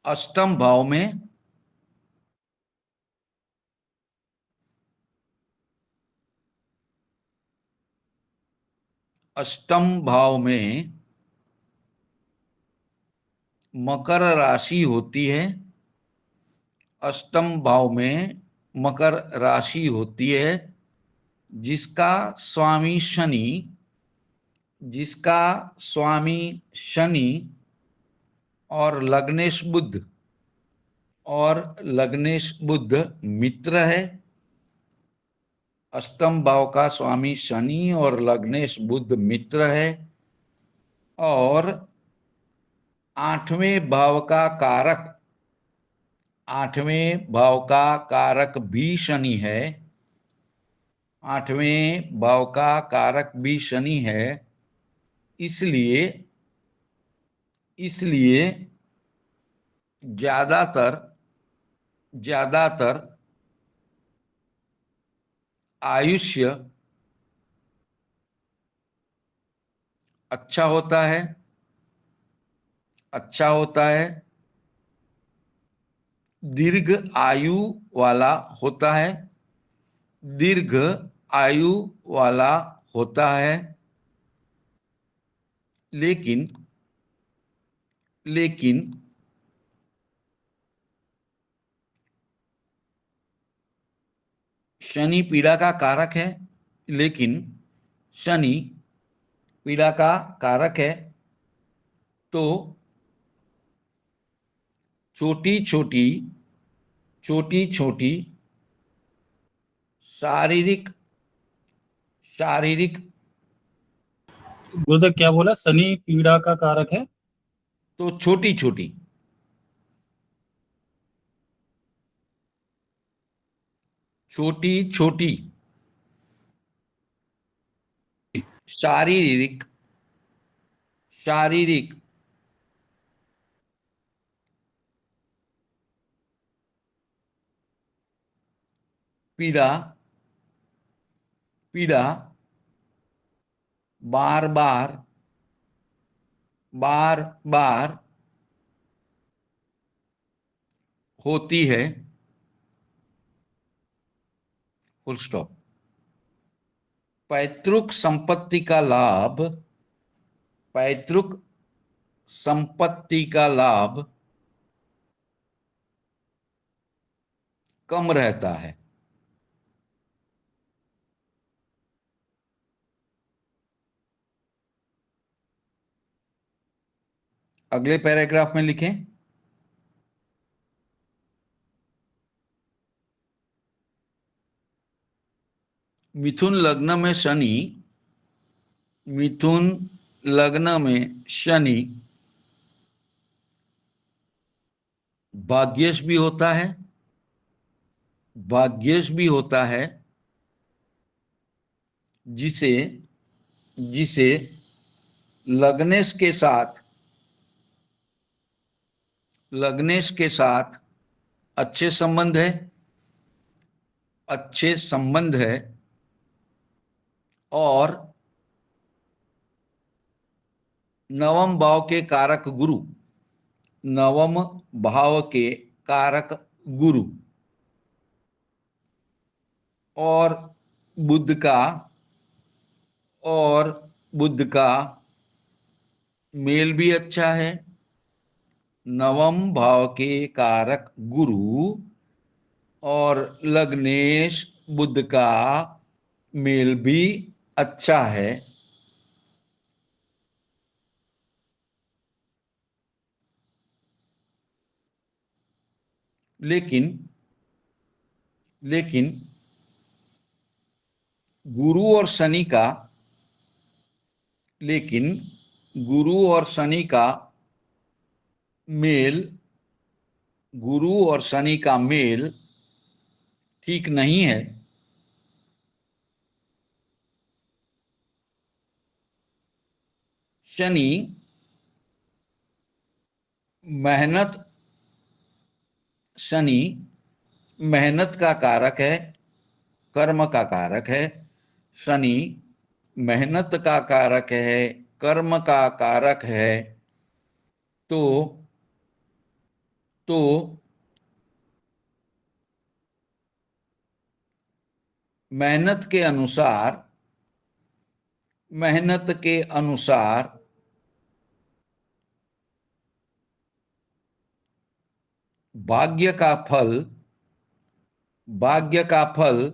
अष्टम भाव में अष्टम भाव में मकर राशि होती है। अष्टम भाव में मकर राशि होती है जिसका स्वामी शनि जिसका स्वामी शनि और लग्नेश बुध मित्र है। अष्टम भाव का स्वामी शनि और लग्नेश बुध मित्र है। और आठवें भाव का कारक आठवें भाव का कारक भी शनि है। आठवें भाव का कारक भी शनि है। इसलिए इसलिए ज्यादातर ज्यादातर आयुष्य अच्छा होता है। अच्छा होता है, दीर्घ आयु वाला होता है। दीर्घ आयु वाला होता है। लेकिन लेकिन शनि पीड़ा का कारक है। लेकिन शनि पीड़ा का कारक है। तो छोटी छोटी छोटी छोटी शारीरिक शारीरिक गुरुदेव क्या बोला? शनि पीड़ा का कारक है। तो छोटी छोटी छोटी छोटी शारीरिक शारीरिक पीड़ा पीड़ा बार बार बार बार होती है। Full stop. पैतृक संपत्ति का लाभ पैतृक संपत्ति का लाभ कम रहता है। अगले पैराग्राफ में लिखें, मिथुन लग्न में शनि मिथुन लग्न में शनि भाग्येश भी होता है। भाग्येश भी होता है जिसे जिसे लग्नेश के साथ अच्छे संबंध है। अच्छे संबंध है। और नवम भाव के कारक गुरु नवम भाव के कारक गुरु और बुध का और बुध का मेल भी अच्छा है। नवम भाव के कारक गुरु और लग्नेश बुध का मेल भी अच्छा है। लेकिन लेकिन गुरु और शनि का लेकिन गुरु और शनि का मेल गुरु और शनि का मेल ठीक नहीं है। शनि मेहनत शनि मेहनत का कारक है, कर्म का कारक है। शनि मेहनत का कारक है, कर्म का कारक है। तो तो मेहनत के अनुसार भाग्य का फल भाग्य का फल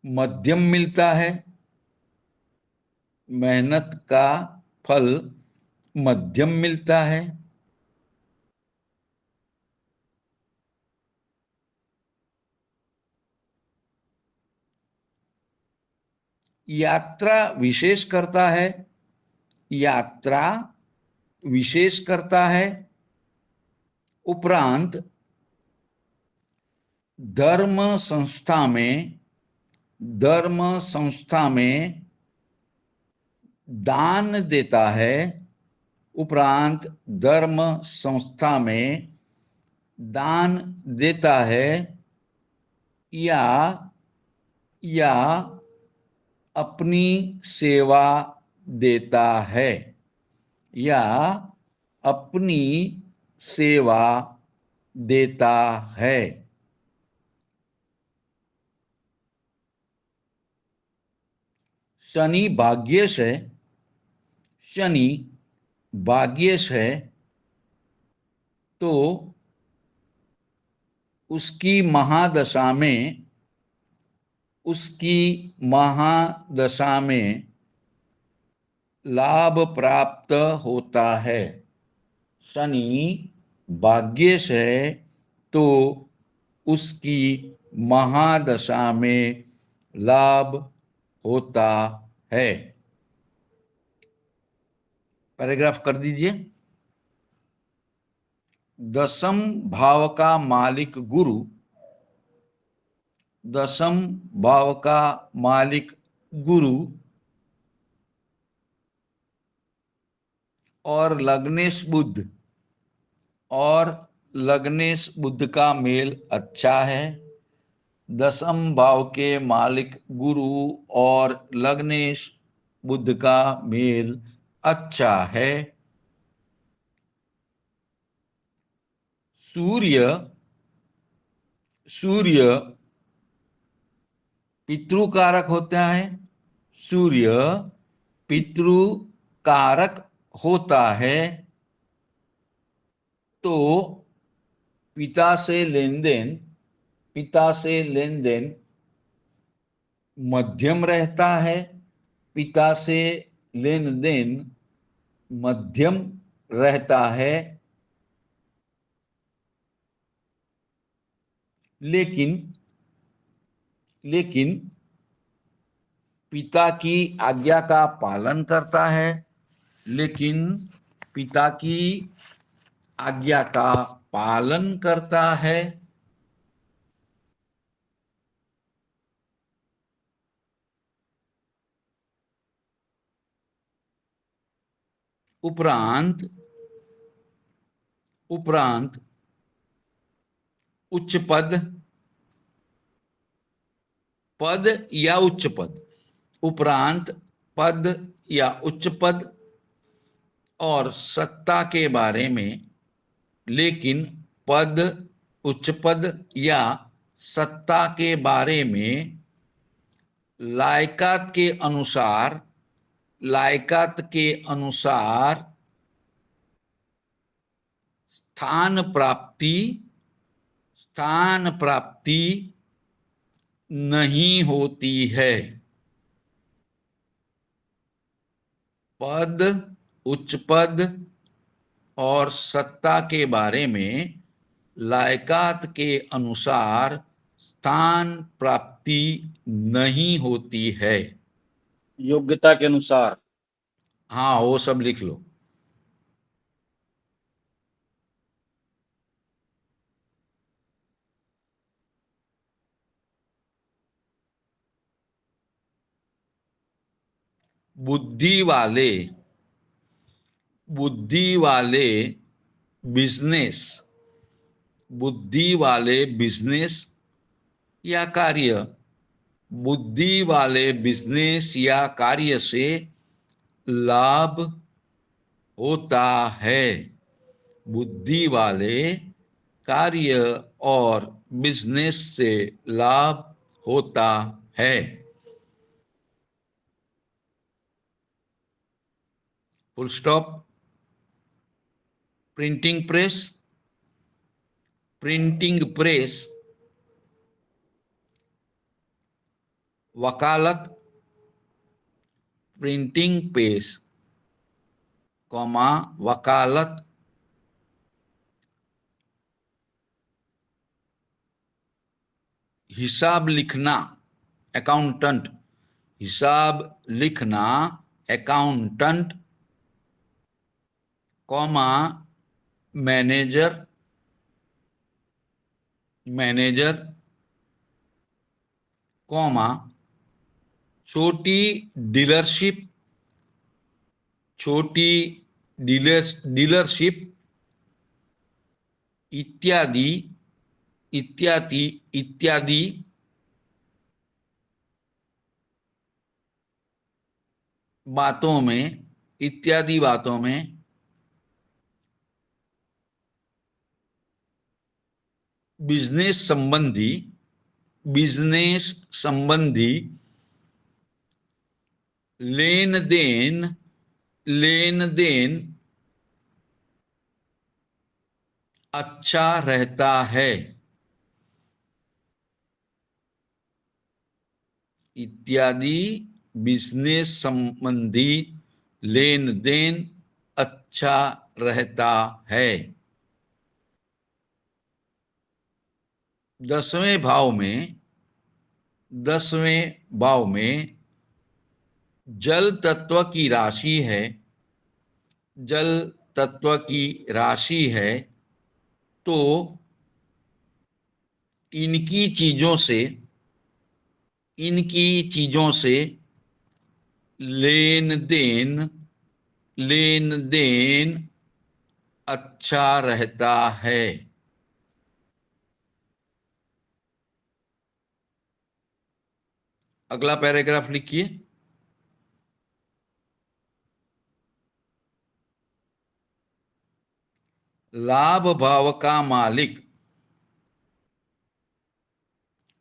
मध्यम मिलता है। मेहनत का फल मध्यम मिलता है। यात्रा विशेष करता है। यात्रा विशेष करता है। उपरांत धर्म संस्था में दान देता है। उपरांत धर्म संस्था में दान देता है या अपनी सेवा देता है या अपनी सेवा देता है। शनि भाग्येश है। शनि भाग्येश है तो उसकी महादशा में लाभ प्राप्त होता है। शनि भाग्येश है तो उसकी महादशा में लाभ होता है। पैराग्राफ कर दीजिए। दशम भाव का मालिक गुरु। दशम भाव का मालिक गुरु और लग्नेश बुध का मेल अच्छा है। दशम भाव के मालिक गुरु और लग्नेश बुध का मेल अच्छा है। सूर्य पितृ कारक होता है। सूर्य पितृ कारक होता है तो पिता से लेन देन मध्यम रहता है। पिता से लेन देन मध्यम रहता है। लेकिन पिता की आज्ञा का पालन करता है। लेकिन पिता की आज्ञा का पालन करता है। उपरांत उच्च पद या उच्च पद। उपरांत पद या उच्च पद और सत्ता के बारे में। लेकिन पद उच्च पद या सत्ता के बारे में लायकात के अनुसार स्थान प्राप्ति नहीं होती है। पद उच्च पद और सत्ता के बारे में लायकात के अनुसार स्थान प्राप्ति नहीं होती है। योग्यता के अनुसार। हाँ, वो सब लिख लो। बुद्धि वाले बिजनेस या कार्य से लाभ होता है। बुद्धि वाले कार्य और बिजनेस से लाभ होता है। Full stop. Printing press, printing press, वकालत, प्रिंटिंग प्रेस, कॉमा वकालत, हिसाब लिखना, अकाउंटेंट, हिसाब लिखना, accountant, comma manager, manager, comma छोटी डीलरशिप, छोटी डीलरशिप, इत्यादि इत्यादि इत्यादि बातों में, इत्यादि बातों में बिजनेस संबंधी, बिजनेस संबंधी लेन देन, लेन देन अच्छा रहता है। इत्यादि बिजनेस संबंधी लेन देन अच्छा रहता है। 10वें भाव में, 10वें भाव में जल तत्व की राशि है, जल तत्व की राशि है, तो इनकी चीजों से, इनकी चीजों से लेन देन, लेन देन अच्छा रहता है। अगला पैराग्राफ लिखिए। लाभ भाव का मालिक,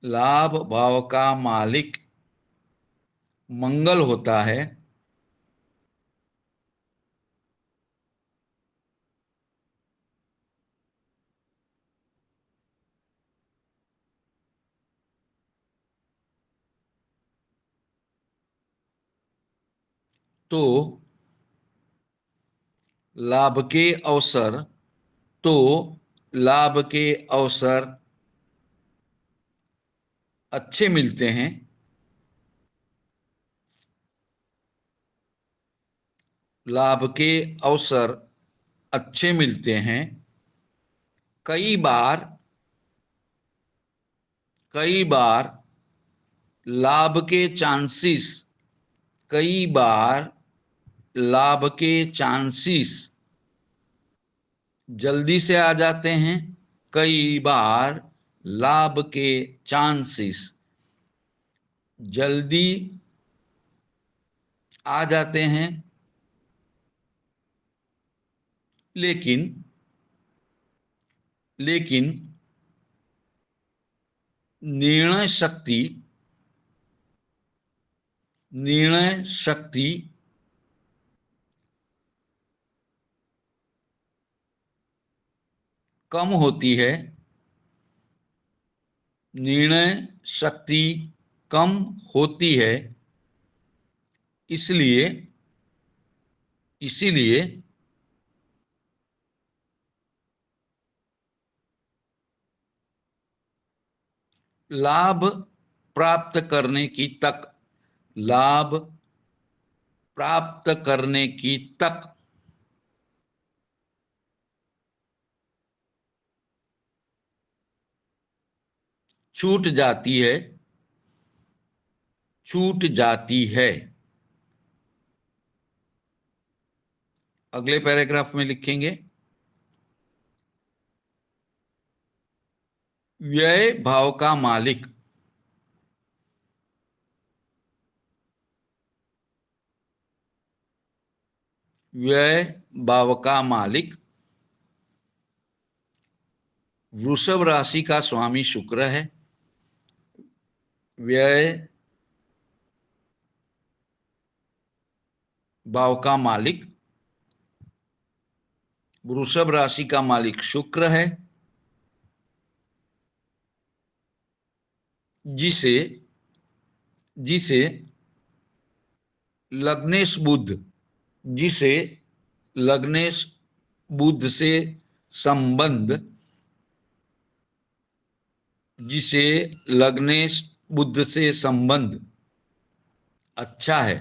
लाभ भाव का मालिक मंगल होता है, तो लाभ के अवसर, तो लाभ के अवसर अच्छे मिलते हैं, लाभ के अवसर अच्छे मिलते हैं। कई बार, कई बार लाभ के चांसेस, कई बार लाभ के चांसेस जल्दी से आ जाते हैं, कई बार लाभ के चांसेस जल्दी आ जाते हैं। लेकिन, लेकिन निर्णय शक्ति, निर्णय शक्ति कम होती है, निर्णय शक्ति कम होती है। इसलिए, इसीलिए लाभ प्राप्त करने की तक, लाभ प्राप्त करने की तक छूट जाती है, छूट जाती है। अगले पैराग्राफ में लिखेंगे, व्यय भाव का मालिक, व्यय भाव का मालिक वृषभ राशि का स्वामी शुक्र है। व्यय भाव का मालिक वृषभ राशि का मालिक शुक्र है, जिसे जिसे लग्नेश बुध जिसे लग्नेश बुध से संबंध जिसे लग्नेश बुध से संबंध अच्छा है,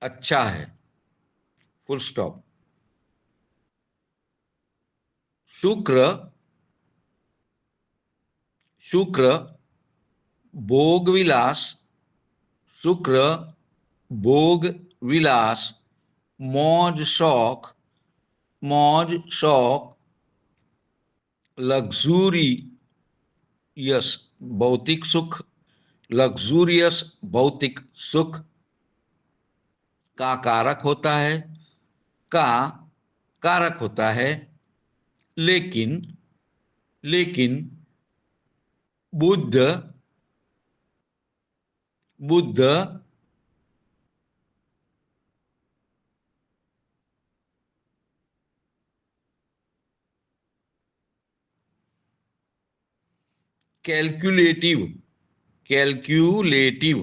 अच्छा है, फुल स्टॉप। शुक्र शुक्र भोग विलास शुक्र भोग विलास मौज शौक लग्जूरियस भौतिक सुख लग्जूरियस भौतिक सुख का कारक होता है का कारक होता है। लेकिन लेकिन बुद्ध बुद्ध कैलकुलेटिव कैलकुलेटिव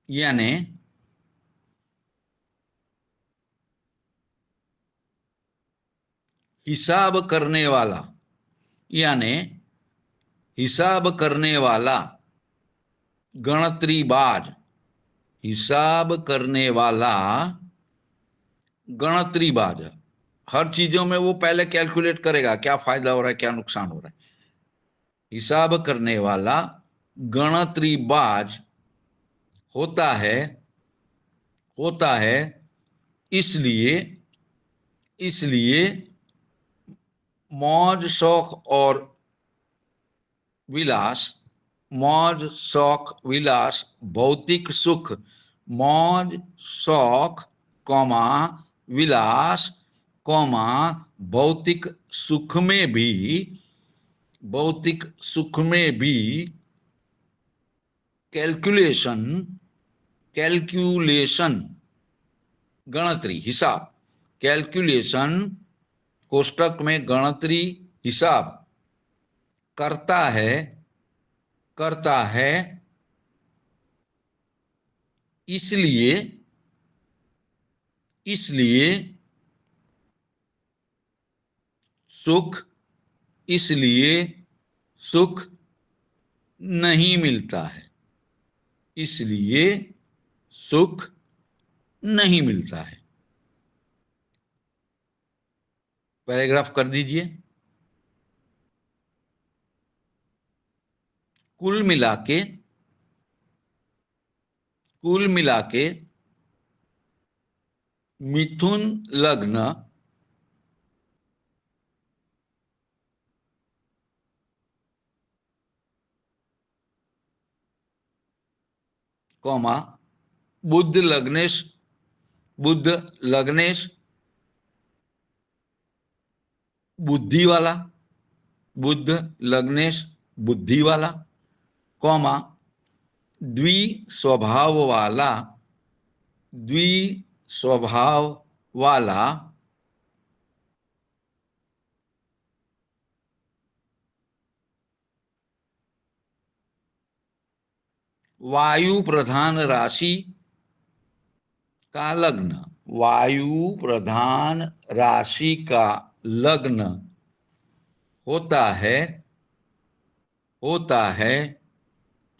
यानी हिसाब करने वाला यानी हिसाब करने वाला गणतरीबाज हिसाब करने वाला गणतरीबाज। हर चीजों में वो पहले कैलकुलेट करेगा, क्या फायदा हो रहा है, क्या नुकसान हो रहा है। हिसाब करने वाला गणतरीबाज होता है होता है इसलिए इसलिए मौज शौक और विलास मौज शौक विलास भौतिक सुख मौज शौक कौमा विलास कौमा भौतिक सुख में भी भौतिक सुख में भी कैलकुलेशन कैलकुलेशन गणतरी हिसाब कैलकुलेशन कोष्टक में गणतरी हिसाब करता है इसलिए इसलिए सुख इसलिए सुख नहीं मिलता है इसलिए सुख नहीं मिलता है। पैराग्राफ कर दीजिए। कुल मिला के मिथुन लग्न कौमा बुध लग्नेश बुद्धि वाला बुध लग्नेश बुद्धि वाला कौमा द्विस्वभाव वाला वायु प्रधान राशि का लग्न वायु प्रधान राशि का लग्न होता है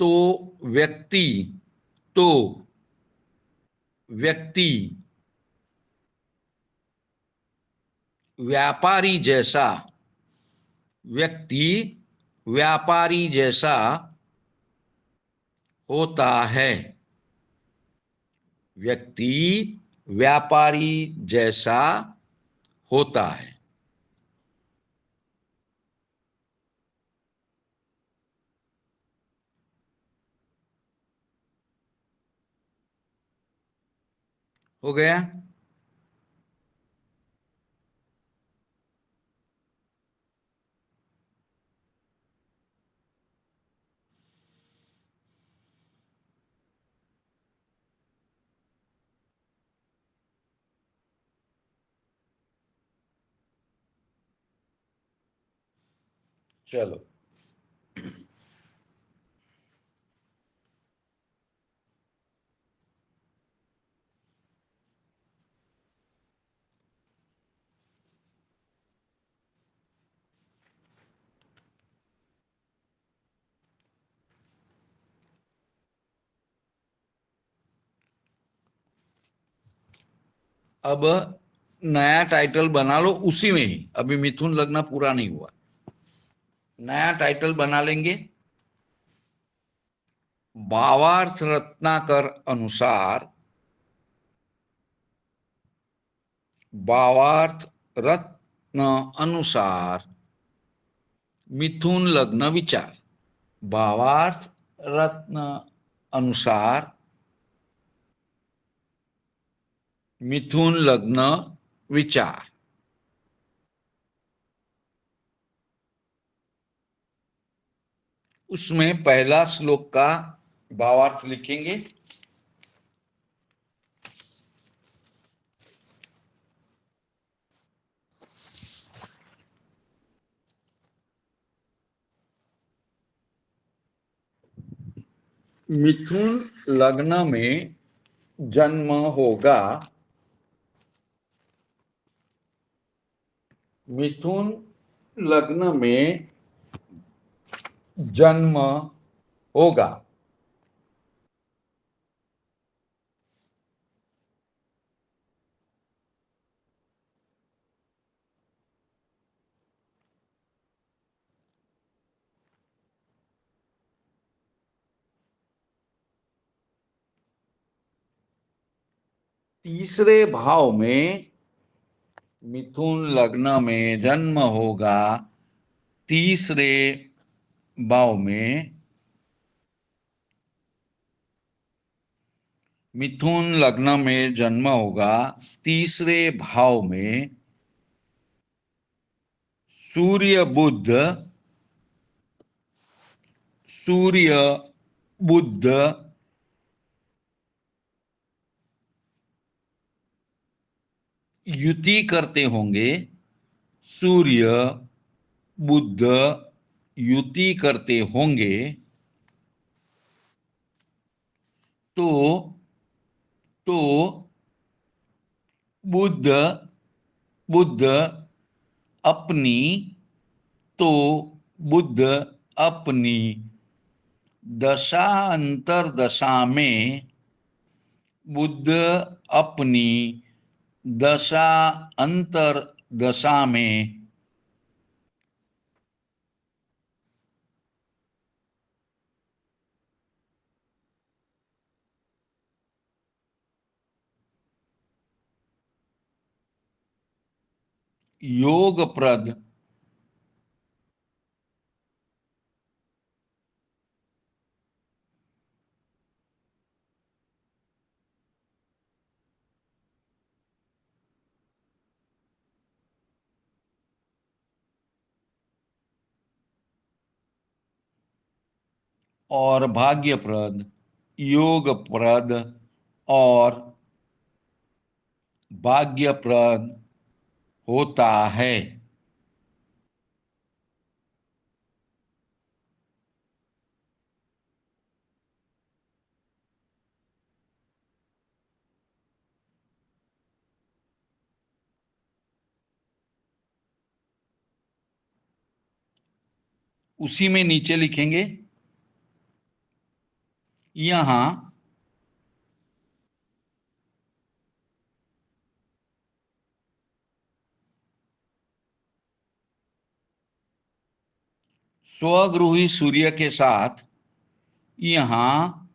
तो व्यक्ति तो व्यक्ति व्यापारी जैसा व्यक्ति व्यापारी जैसा होता है व्यक्ति व्यापारी जैसा होता है। हो गया। चलो, अब नया टाइटल बना लो उसी में ही। अभी मिथुन लग्न पूरा नहीं हुआ, नया टाइटल बना लेंगे। भावार्थ रत्नाकर अनुसार, भावार्थ रत्न अनुसार मिथुन लग्न विचार। भावार्थ रत्न अनुसार मिथुन लग्न विचार। उसमें पहला श्लोक का भावार्थ लिखेंगे। मिथुन लग्न में जन्म होगा, मिथुन लग्न में जन्म होगा। तीसरे भाव में मिथुन लग्न में जन्म होगा, तीसरे भाव में मिथुन लग्न में जन्म होगा, तीसरे भाव में सूर्य बुध, सूर्य बुध युति करते होंगे, सूर्य बुध युति करते होंगे, तो तो बुध बुध अपनी तो बुध अपनी दशा अंतर्दशा में, बुध अपनी दशा अंतर्दशा में योगप्रद और भाग्यप्रद, योगप्रद और भाग्यप्रद होता है। उसी में नीचे लिखेंगे, यहां स्वगृही सूर्य के साथ, यहां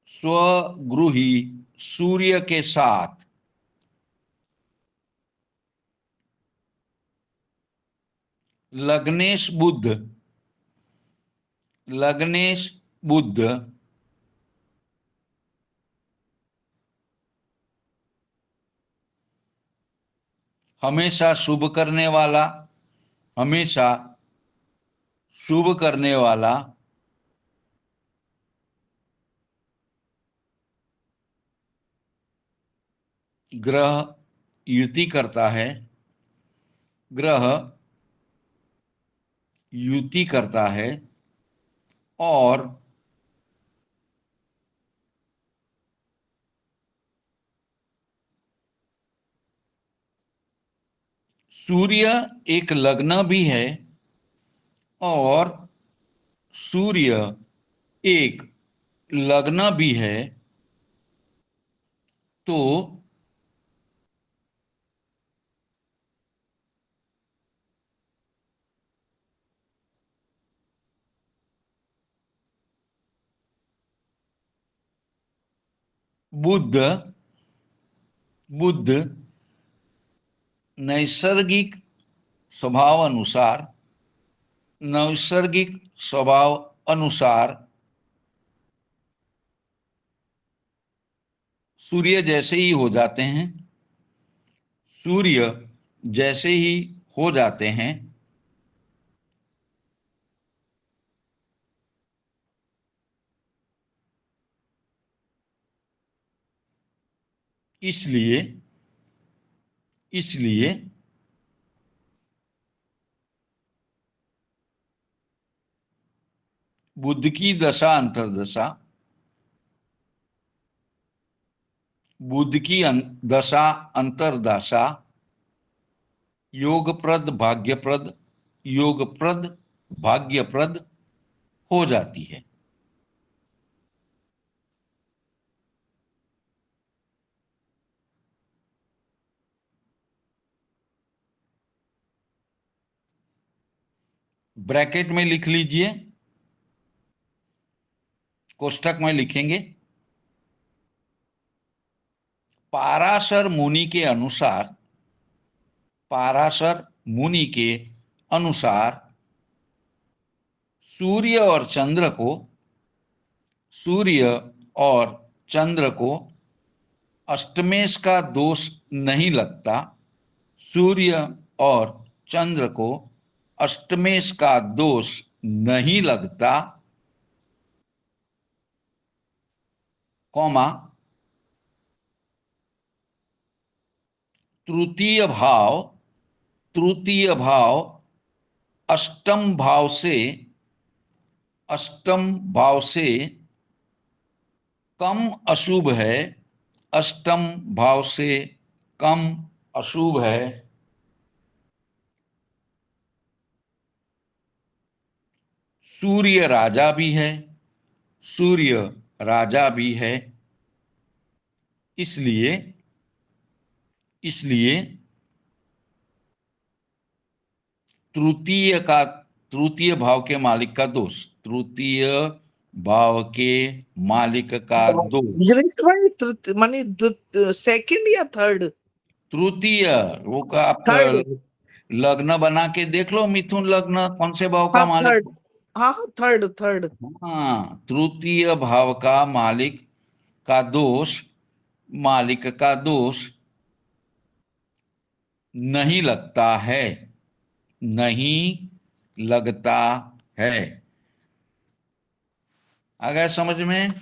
स्वगृही सूर्य के साथ लग्नेश बुध, लग्नेश बुध हमेशा शुभ करने वाला, हमेशा शुभ करने वाला ग्रह युति करता है, ग्रह युति करता है और सूर्य एक लग्न भी है और सूर्य एक लग्न भी है, तो बुध बुध नैसर्गिक स्वभाव अनुसार नैसर्गिक स्वभाव अनुसार सूर्य जैसे ही हो जाते हैं, सूर्य जैसे ही हो जाते हैं, इसलिए इसलिए बुध की दशा अंतर्दशा, बुध की दशा अंतर्दशा योगप्रद भाग्यप्रद योगप्रद भाग्यप्रद हो जाती है। ब्रैकेट में लिख लीजिए, कोष्ठक में लिखेंगे, पाराशर मुनि के अनुसार, पाराशर मुनि के अनुसार सूर्य और चंद्र को, सूर्य और चंद्र को अष्टमेश का दोष नहीं लगता, सूर्य और चंद्र को अष्टमेश का दोष नहीं लगता, कौमा तृतीय भाव, तृतीय भाव अष्टम भाव से, अष्टम भाव से कम अशुभ है, अष्टम भाव से कम अशुभ है, सूर्य राजा भी है, सूर्य राजा भी है, इसलिए इसलिए तृतीय का, तृतीय भाव के मालिक का दोष, तृतीय भाव के मालिक का दोष, माने सेकंड या थर्ड? तृतीय, वो का आप थर्ड। लग्न बना के देख लो, मिथुन लग्न कौन से भाव का मालिक? थर्ड। हाँ थर्ड थर्ड। हाँ, तृतीय भाव का मालिक का दोष, मालिक का दोष नहीं लगता है, नहीं लगता है। आ गया समझ में?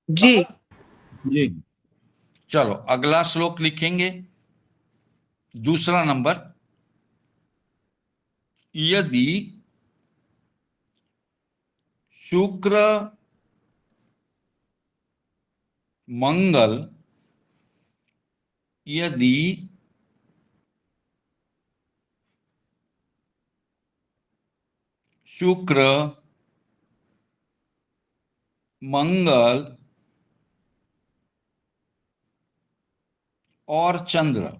जी जी। चलो अगला श्लोक लिखेंगे, दूसरा नंबर। यदि शुक्र मंगल, यदि शुक्र मंगल और चंद्र,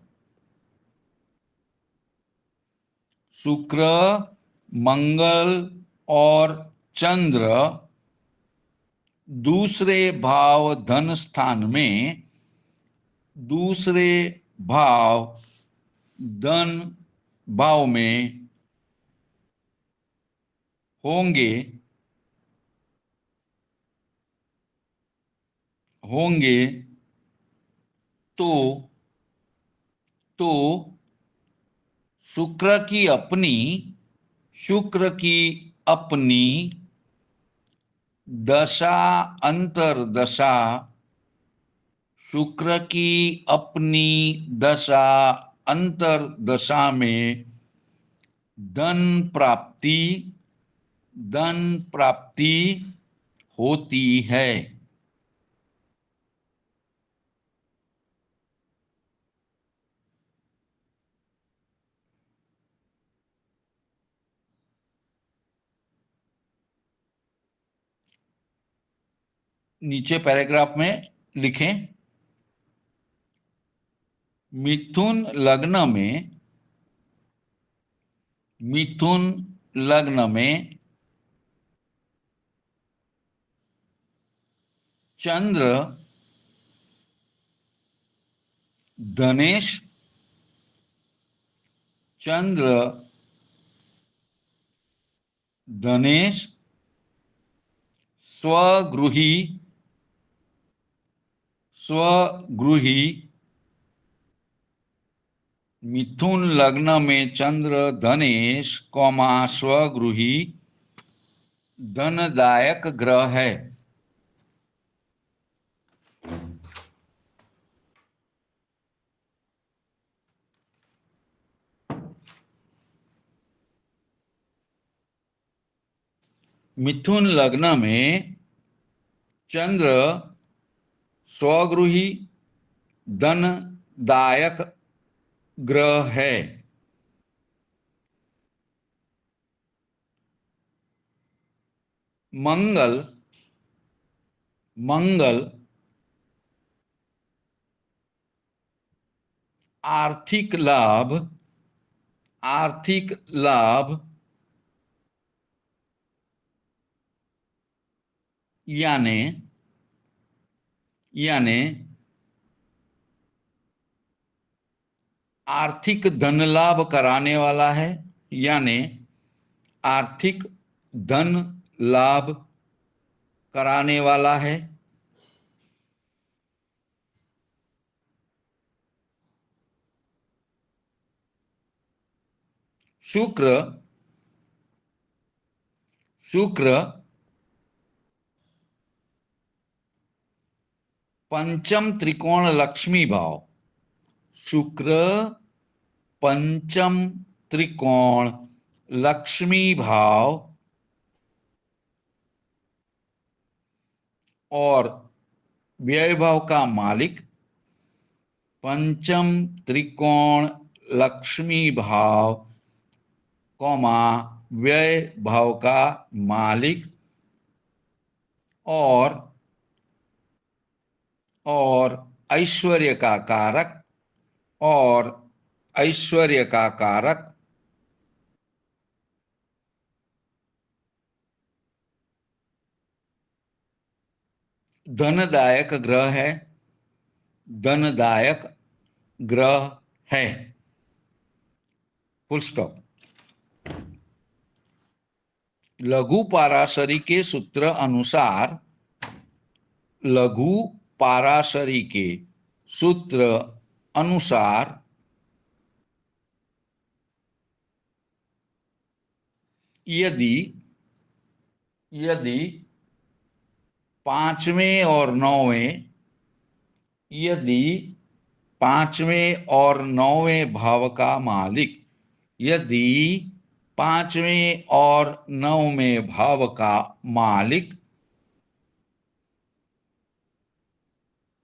शुक्र मंगल और चंद्र दूसरे भाव धन स्थान में, दूसरे भाव धन भाव में होंगे, होंगे तो शुक्र की अपनी, शुक्र की अपनी दशा अंतर्दशा, शुक्र की अपनी दशा अंतर्दशा में धन प्राप्ति धन प्राप्ति होती है। नीचे पैराग्राफ में लिखें, मिथुन लग्न में मिथुन लग्न में चंद्र धनेश चंद्र धनेश स्वगृही स्वगृही मिथुन लग्न में चंद्र धनेश कौमा स्वगृही धनदायक ग्रह है। मिथुन लग्न में चंद्र स्वगृही धनदायक ग्रह है। मंगल मंगल आर्थिक लाभ यानी आर्थिक धन लाभ कराने वाला है, यानी आर्थिक धन लाभ कराने वाला है। शुक्र पंचम त्रिकोण लक्ष्मी भाव शुक्र पंचम त्रिकोण लक्ष्मी भाव और व्यय भाव का मालिक, पंचम त्रिकोण लक्ष्मी भाव कौमा व्यय भाव का मालिक और ऐश्वर्य का कारक धनदायक ग्रह है। Full stop. लघु पाराशरी के सूत्र अनुसार यदि पांचवें और नौवें भाव का मालिक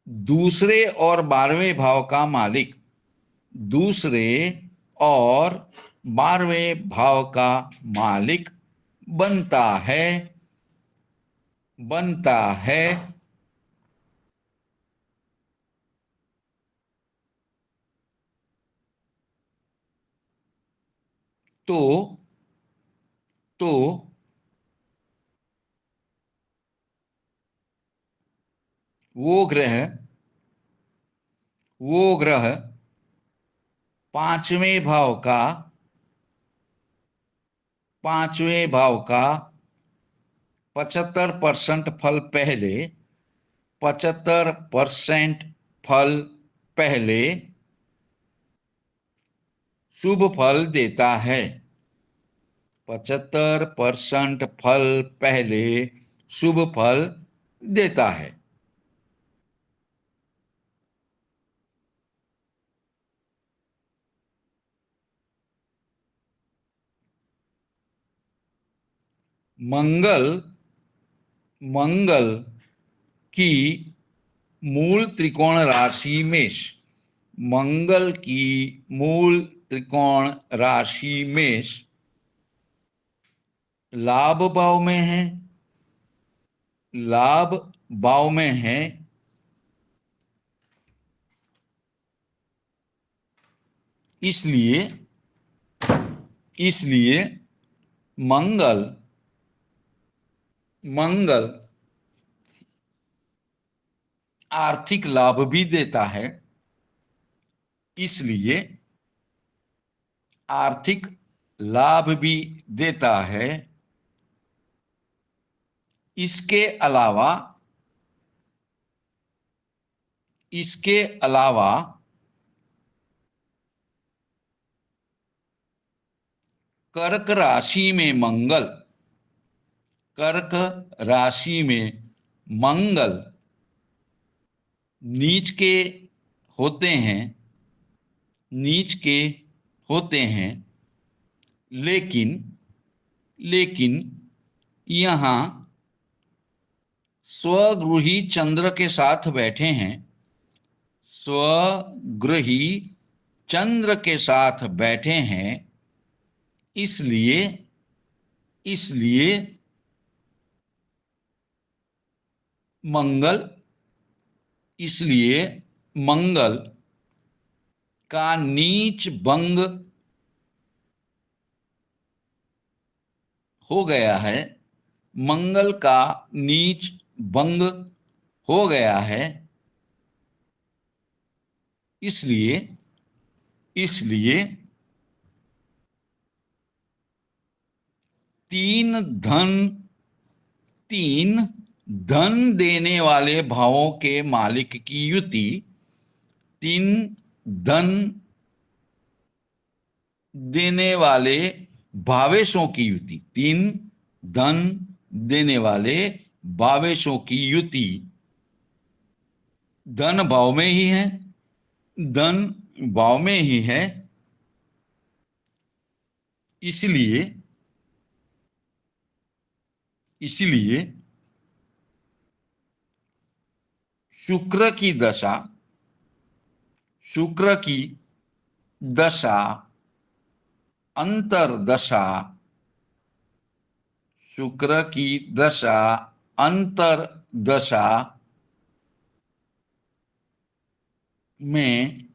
दूसरे और 12वें भाव का मालिक बनता है तो वो ग्रह पांचवें भाव का 75% फल पहले शुभ फल देता है। 75% फल पहले शुभ फल देता है। मंगल मंगल की मूल त्रिकोण राशि मेष, मंगल की मूल त्रिकोण राशि मेष लाभ भाव में है, लाभ भाव में है। इसलिए इसलिए मंगल मंगल आर्थिक लाभ भी देता है, इसलिए आर्थिक लाभ भी देता है। इसके अलावा इसके अलावा कर्क राशि में मंगल, कर्क राशि में मंगल नीच के होते हैं, नीच के होते हैं, लेकिन लेकिन यहां स्वगृही चंद्र के साथ बैठे हैं, स्वगृही चंद्र के साथ बैठे हैं। इसलिए इसलिए मंगल इसलिए मंगल का नीच भंग हो गया है, मंगल का नीच भंग हो गया है। इसलिए इसलिए तीन धन तीन धन देने वाले भावों के मालिक की युति, तीन धन देने वाले भावेशों की युति, तीन धन देने वाले भावेशों की युति धन भाव में ही है, धन भाव में ही है। इसलिए इसलिए शुक्र की दशा शुक्र की दशा अंतरदशा शुक्र की दशा अंतरदशा में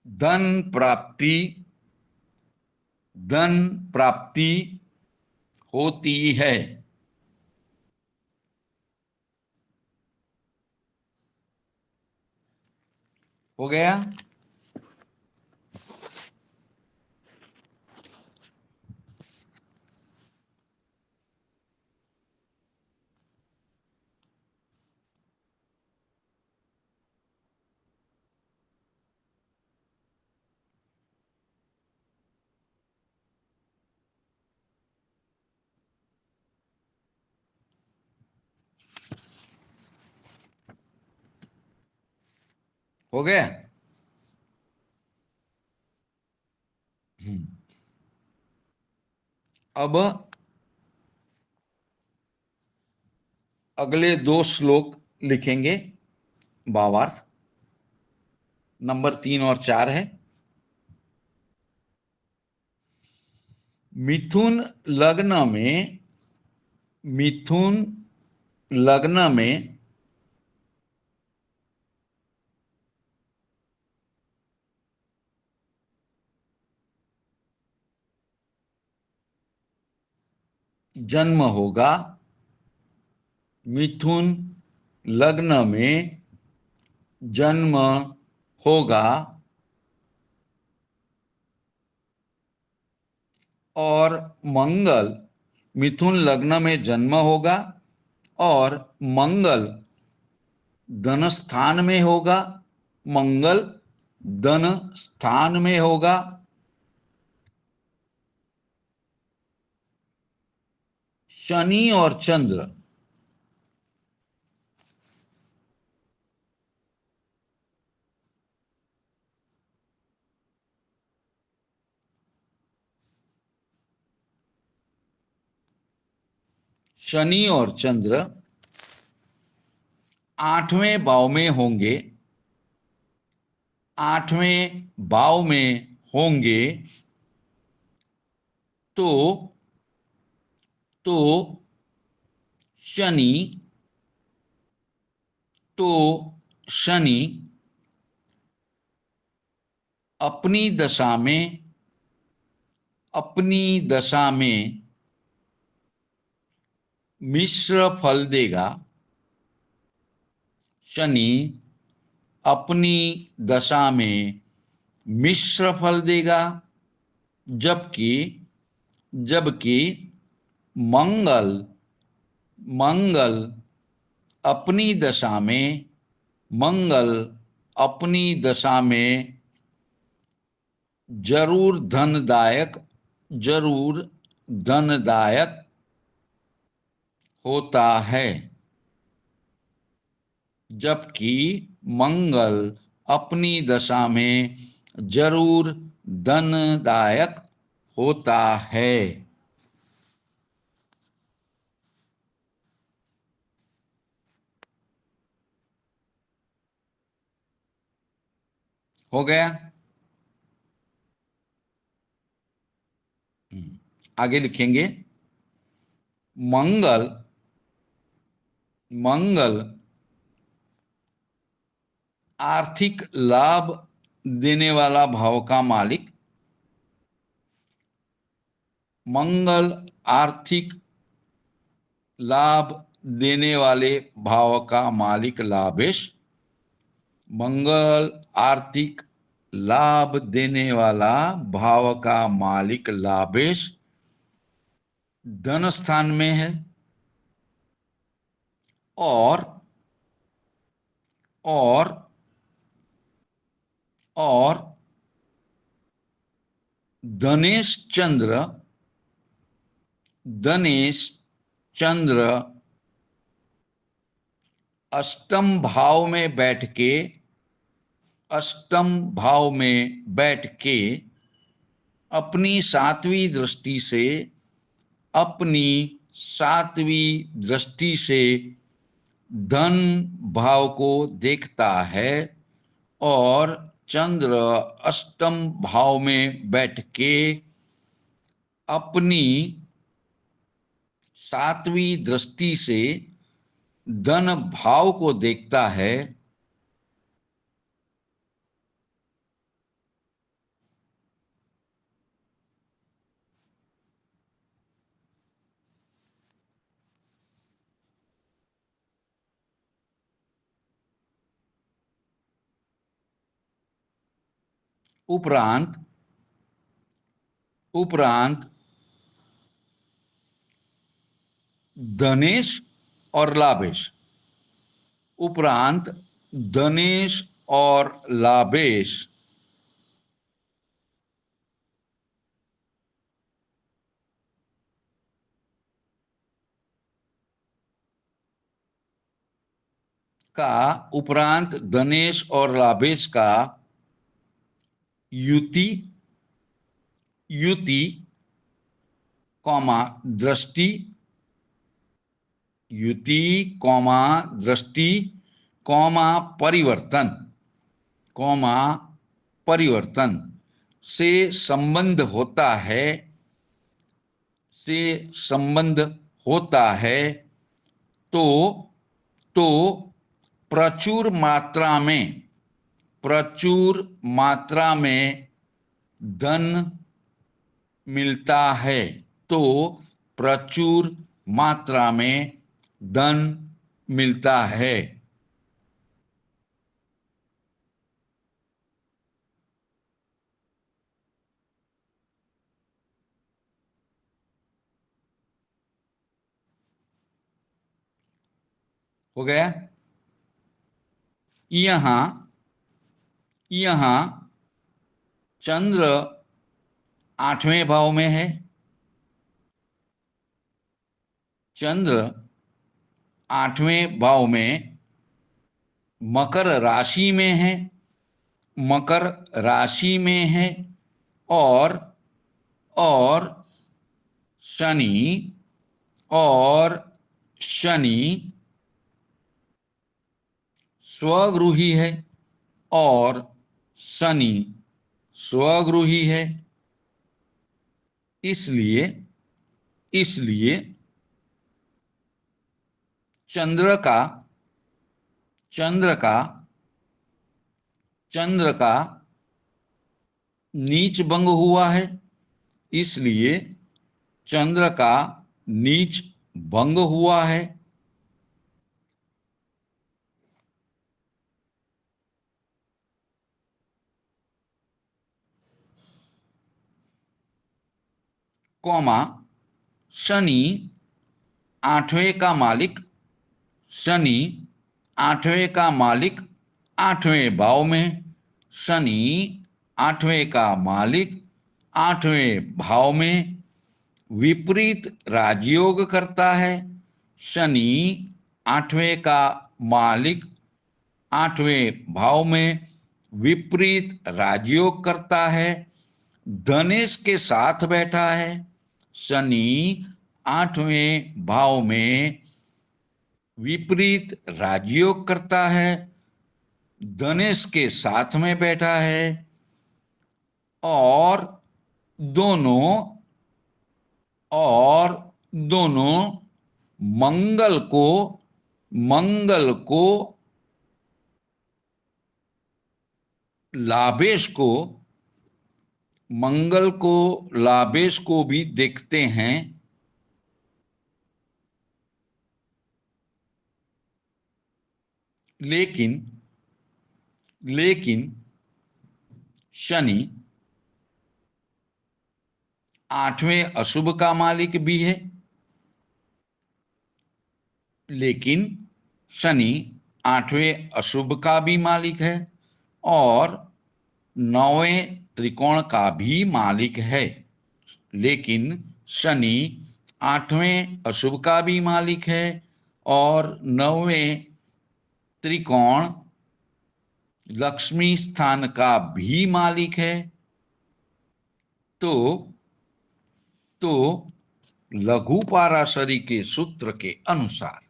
धन प्राप्ति होती है। हो गया? हो गया? अब अगले दो श्लोक लिखेंगे, भावार्थ नंबर 3 और 4 है। मिथुन लग्न में जन्म होगा, मिथुन लग्न में जन्म होगा और मंगल मिथुन लग्न में जन्म होगा और मंगल धन स्थान में होगा, मंगल धन स्थान में होगा। शनि और चंद्र शनि और चंद्र 8वें भाव में होंगे, 8वें भाव में होंगे तो तो शनि तो शनि अपनी दशा में मिश्र फल देगा। शनि अपनी दशा में मिश्र फल देगा, जबकि जबकि मंगल मंगल अपनी दशा में मंगल अपनी दशा में जरूर धनदायक होता है। जबकि मंगल अपनी दशा में जरूर धनदायक होता है। हो गया? आगे लिखेंगे, मंगल मंगल आर्थिक लाभ देने वाला भाव का मालिक, मंगल आर्थिक लाभ देने वाले भाव का मालिक लाभेश, मंगल आर्थिक लाभ देने वाला भाव का मालिक लाभेश धन स्थान में है और और और धनेश चंद्र अष्टम भाव में बैठ के अपनी सातवीं दृष्टि से धन भाव को देखता है और चंद्र अष्टम भाव में बैठ के अपनी सातवीं दृष्टि से धन भाव को देखता है। उपरांत धनेश और लाभेश, उपरांत धनेश और लाभेश उपरांत धनेश और लाभेश का युति दृष्टि परिवर्तन से संबंध होता है तो प्रचुर मात्रा में धन मिलता है। तो प्रचुर मात्रा में धन मिलता है। हो गया? यहां चंद्र 8वें भाव में है, चंद्र 8वें भाव में मकर राशि में है और शनि शनि स्वगृही है और शनि स्वगृही है, इसलिए इसलिए चंद्र का चंद्र का चंद्र का नीच भंग हुआ है, इसलिए चंद्र का नीच भंग हुआ है। कौमा शनि आठवें का मालिक, शनि आठवें का मालिक आठवें भाव में, शनि आठवें का मालिक आठवें भाव में विपरीत राजयोग करता है। शनि आठवें का मालिक आठवें भाव में विपरीत राजयोग करता है, धनेश के साथ बैठा है। शनि आठवें भाव में विपरीत राजयोग करता है, धनेश के साथ में बैठा है, और दोनों मंगल को लाभेश को भी देखते हैं। लेकिन शनि आठवें अशुभ का मालिक भी है, लेकिन शनि आठवें अशुभ का भी मालिक है और नौवें त्रिकोण का भी मालिक है। लेकिन शनि आठवें अशुभ का भी मालिक है और नौवें त्रिकोण लक्ष्मी स्थान का भी मालिक है। तो लघु पाराशरी के सूत्र के अनुसार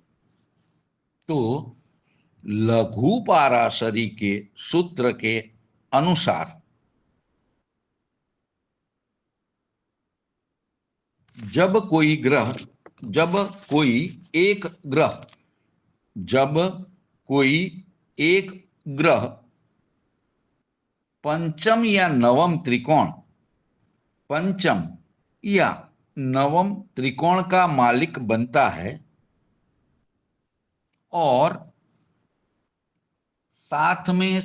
जब कोई एक ग्रह पंचम या नवम त्रिकोण का मालिक बनता है और साथ में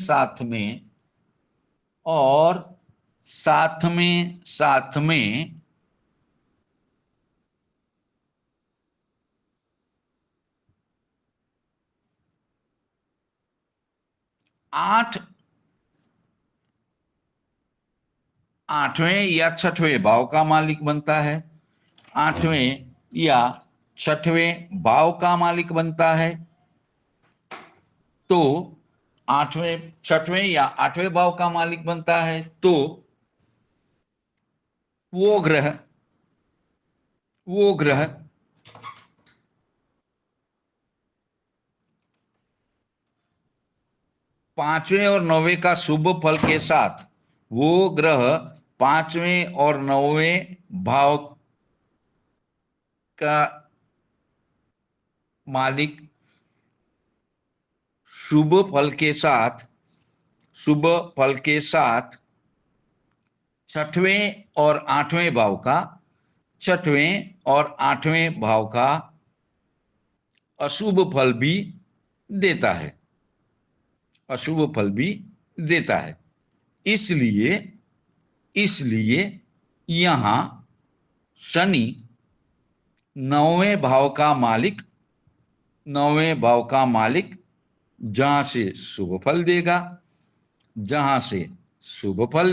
8वें या 6वें भाव का मालिक बनता है, 8वें या 6वें भाव का मालिक बनता है, तो 8वें 6वें या 8वें भाव का मालिक बनता है, तो वो ग्रह पांचवें और नौवें का शुभ फल के साथ, वो ग्रह पांचवें और नौवें भाव का मालिक शुभ फल के साथ छठवें और आठवें भाव का अशुभ फल भी देता है। इसलिए यहां शनि नौवें भाव का मालिक जहां से शुभ फल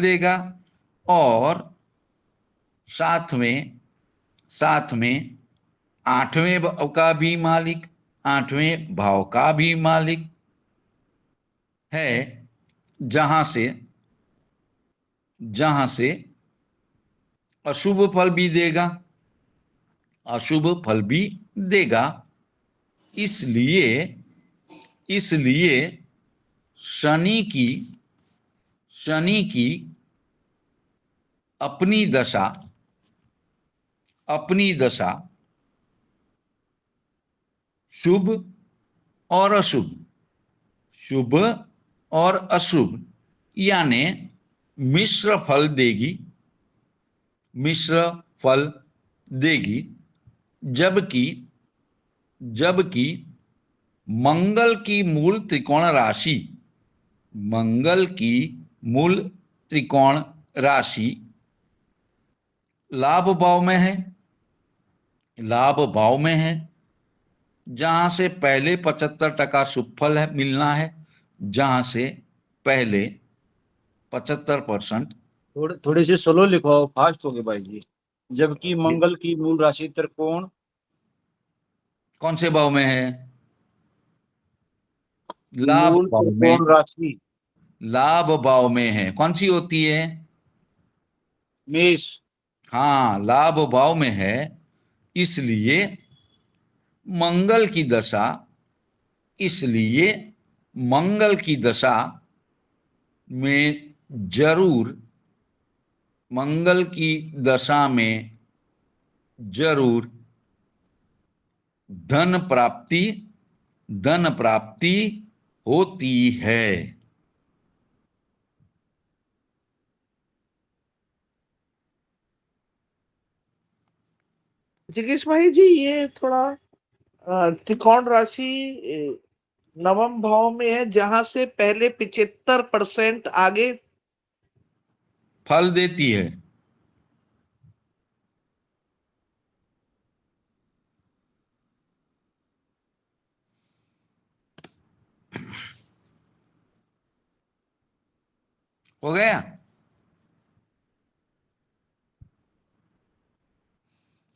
देगा और साथ में आठवें भाव का भी मालिक, आठवें भाव का भी मालिक है, जहां से अशुभ फल भी देगा इसलिए इसलिए शनि की अपनी दशा शुभ और अशुभ, शुभ और अशुभ यानी मिश्र फल देगी, जबकि मंगल की मूल त्रिकोण राशि लाभ भाव में है, जहां से पहले 75% शुभ फल है मिलना है, जहां से पहले 75%। थोड़े से स्लो लिखो, फास्ट हो गए भाई जी। जबकि मंगल की मूल राशि त्रिकोण कौन से भाव में है? लाभ मूल भाव में। त्रिकोण राशि लाभ भाव में है, कौन सी होती है? मेष। हाँ, लाभ भाव में है, इसलिए मंगल की दशा में जरूर धन प्राप्ति होती है। जिगेश भाई जी, ये थोड़ा त्रिकोण राशि नवम भाव में है, जहां से पहले 75% आगे। फल देती है। हो गया?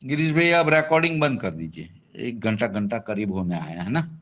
गिरीश भैया, अब रिकॉर्डिंग बंद कर दीजिए, 1 घंटा करीब होने आया है ना।